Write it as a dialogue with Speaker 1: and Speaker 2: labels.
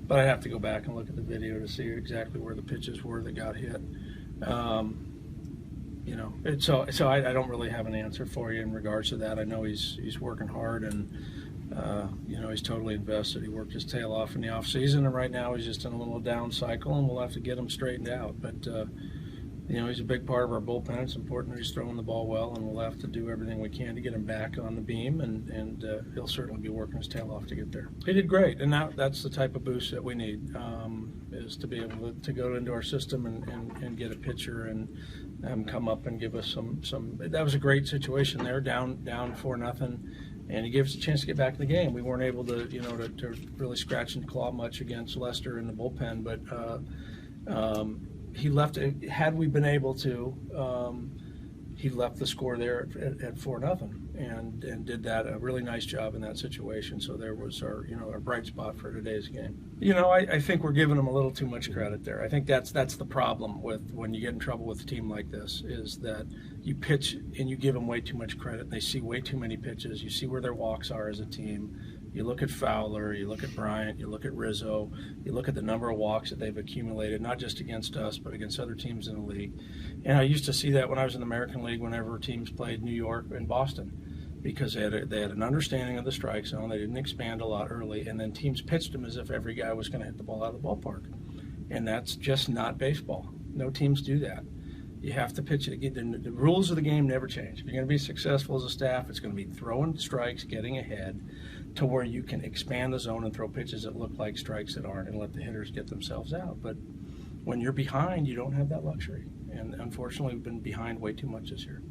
Speaker 1: but I have to go back and look at the video to see exactly where the pitches were that got hit. You know, so I don't really have an answer for you in regards to that. I know he's working hard, and you know, he's totally invested. He worked his tail off in the off season, and right now he's just in a little down cycle, and we'll have to get him straightened out. But you know, he's a big part of our bullpen. It's important that he's throwing the ball well, and we'll have to do everything we can to get him back on the beam, and he'll certainly be working his tail off to get there. He did great, and that's the type of boost that we need, is to be able to go into our system and get a pitcher and come up and give us some. That was a great situation there, down 4-0. And he gave us a chance to get back in the game. We weren't able to, you know, to really scratch and claw much against Lester in the bullpen, but he left. Had we been able to, he left the score there at 4-0, and did that a really nice job in that situation. So there was our bright spot for today's game. You know, I think we're giving him a little too much credit there. I think that's the problem with when you get in trouble with a team like this, is that you pitch and you give them way too much credit. They see way too many pitches. You see where their walks are as a team. You look at Fowler, you look at Bryant, you look at Rizzo, you look at the number of walks that they've accumulated, not just against us, but against other teams in the league. And I used to see that when I was in the American League, whenever teams played New York and Boston, because they had an understanding of the strike zone. They didn't expand a lot early, and then teams pitched them as if every guy was going to hit the ball out of the ballpark. And that's just not baseball. No teams do that. You have to pitch it. The rules of the game never change. If you're going to be successful as a staff, it's going to be throwing strikes, getting ahead, to where you can expand the zone and throw pitches that look like strikes that aren't, and let the hitters get themselves out. But when you're behind, you don't have that luxury. And unfortunately, we've been behind way too much this year.